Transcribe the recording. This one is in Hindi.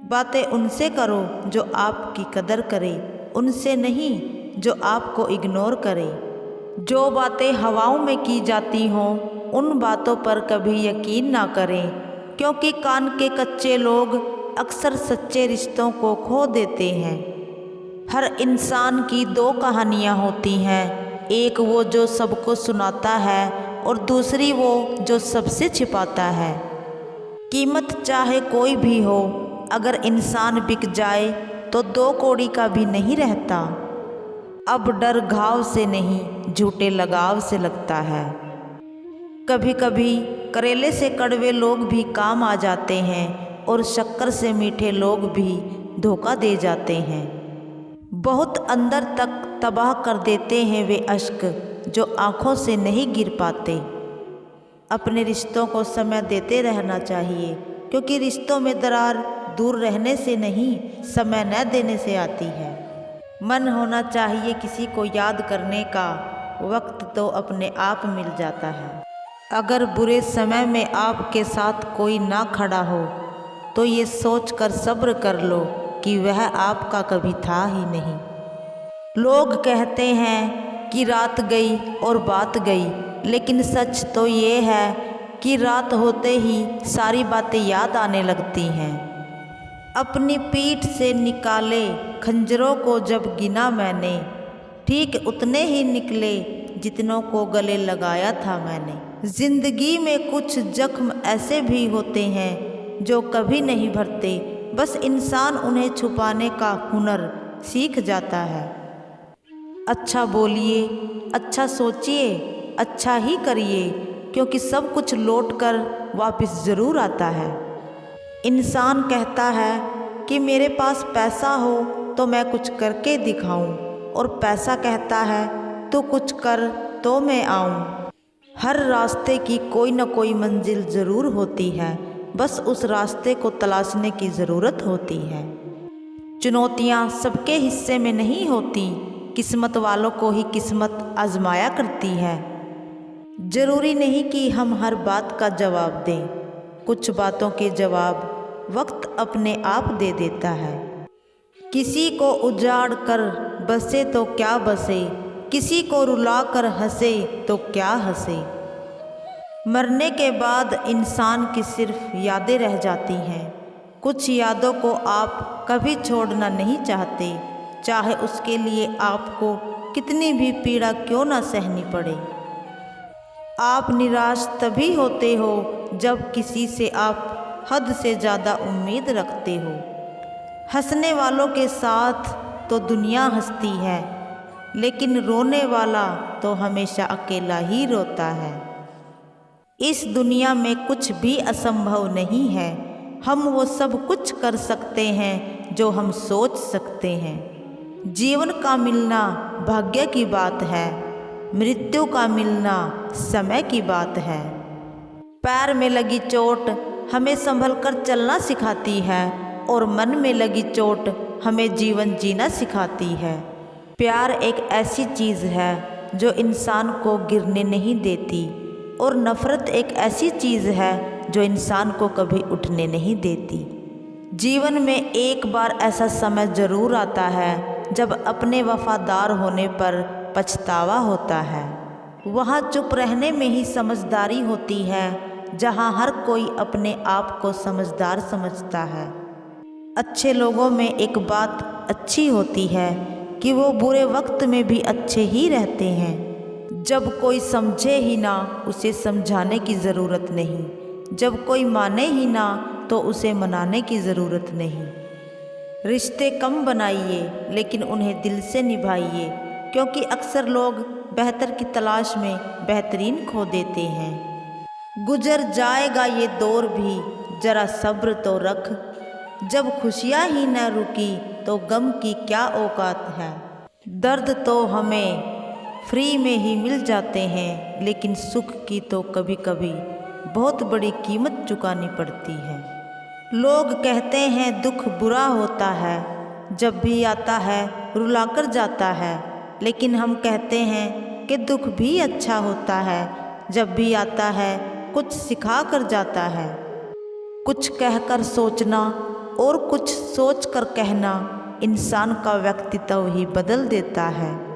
बातें उनसे करो जो आपकी कदर करे, उनसे नहीं जो आपको इग्नोर करे। जो बातें हवाओं में की जाती हों उन बातों पर कभी यकीन ना करें, क्योंकि कान के कच्चे लोग अक्सर सच्चे रिश्तों को खो देते हैं। हर इंसान की दो कहानियाँ होती हैं, एक वो जो सबको सुनाता है और दूसरी वो जो सबसे छिपाता है। कीमत चाहे कोई भी हो, अगर इंसान बिक जाए तो 2 कौड़ी का भी नहीं रहता। अब डर घाव से नहीं झूठे लगाव से लगता है। कभी कभी करेले से कड़वे लोग भी काम आ जाते हैं और शक्कर से मीठे लोग भी धोखा दे जाते हैं। बहुत अंदर तक तबाह कर देते हैं वे अश्क जो आँखों से नहीं गिर पाते। अपने रिश्तों को समय देते रहना चाहिए, क्योंकि रिश्तों में दरार दूर रहने से नहीं, समय न देने से आती है। मन होना चाहिए किसी को याद करने का, वक्त तो अपने आप मिल जाता है। अगर बुरे समय में आपके साथ कोई ना खड़ा हो तो ये सोचकर सब्र कर लो कि वह आपका कभी था ही नहीं। लोग कहते हैं कि रात गई और बात गई, लेकिन सच तो ये है कि रात होते ही सारी बातें याद आने लगती हैं। अपनी पीठ से निकाले खंजरों को जब गिना मैंने, ठीक उतने ही निकले जितनों को गले लगाया था मैंने। जिंदगी में कुछ जख्म ऐसे भी होते हैं जो कभी नहीं भरते, बस इंसान उन्हें छुपाने का हुनर सीख जाता है। अच्छा बोलिए, अच्छा सोचिए, अच्छा ही करिए, क्योंकि सब कुछ लौट कर वापस ज़रूर आता है। इंसान कहता है कि मेरे पास पैसा हो तो मैं कुछ करके दिखाऊं, और पैसा कहता है तू कुछ कर तो मैं आऊं। हर रास्ते की कोई न कोई मंजिल ज़रूर होती है, बस उस रास्ते को तलाशने की ज़रूरत होती है। चुनौतियाँ सबके हिस्से में नहीं होती, किस्मत वालों को ही किस्मत आजमाया करती है। ज़रूरी नहीं कि हम हर बात का जवाब दें, कुछ बातों के जवाब वक्त अपने आप दे देता है। किसी को उजाड़ कर बसे तो क्या बसे, किसी को रुला कर हंसे तो क्या हंसे। मरने के बाद इंसान की सिर्फ यादें रह जाती हैं। कुछ यादों को आप कभी छोड़ना नहीं चाहते, चाहे उसके लिए आपको कितनी भी पीड़ा क्यों ना सहनी पड़े। आप निराश तभी होते हो जब किसी से आप हद से ज़्यादा उम्मीद रखते हो। हंसने वालों के साथ तो दुनिया हंसती है, लेकिन रोने वाला तो हमेशा अकेला ही रोता है। इस दुनिया में कुछ भी असंभव नहीं है, हम वो सब कुछ कर सकते हैं जो हम सोच सकते हैं। जीवन का मिलना भाग्य की बात है, मृत्यु का मिलना समय की बात है। पैर में लगी चोट हमें संभल कर चलना सिखाती है, और मन में लगी चोट हमें जीवन जीना सिखाती है। प्यार एक ऐसी चीज़ है जो इंसान को गिरने नहीं देती, और नफ़रत एक ऐसी चीज़ है जो इंसान को कभी उठने नहीं देती। जीवन में एक बार ऐसा समय ज़रूर आता है जब अपने वफादार होने पर पछतावा होता है। वहाँ चुप रहने में ही समझदारी होती है, जहाँ हर कोई अपने आप को समझदार समझता है। अच्छे लोगों में एक बात अच्छी होती है कि वो बुरे वक्त में भी अच्छे ही रहते हैं। जब कोई समझे ही ना, उसे समझाने की ज़रूरत नहीं। जब कोई माने ही ना, तो उसे मनाने की ज़रूरत नहीं। रिश्ते कम बनाइए, लेकिन उन्हें दिल से निभाइए, क्योंकि अक्सर लोग बेहतर की तलाश में बेहतरीन खो देते हैं। गुजर जाएगा ये दौर भी, ज़रा सब्र तो रख। जब खुशियाँ ही न रुकी तो गम की क्या औकात है। दर्द तो हमें फ्री में ही मिल जाते हैं, लेकिन सुख की तो कभी कभी बहुत बड़ी कीमत चुकानी पड़ती है। लोग कहते हैं दुख बुरा होता है, जब भी आता है रुलाकर जाता है, लेकिन हम कहते हैं कि दुख भी अच्छा होता है, जब भी आता है कुछ सिखा कर जाता है। कुछ कहकर सोचना और कुछ सोच कर कहना इंसान का व्यक्तित्व ही बदल देता है।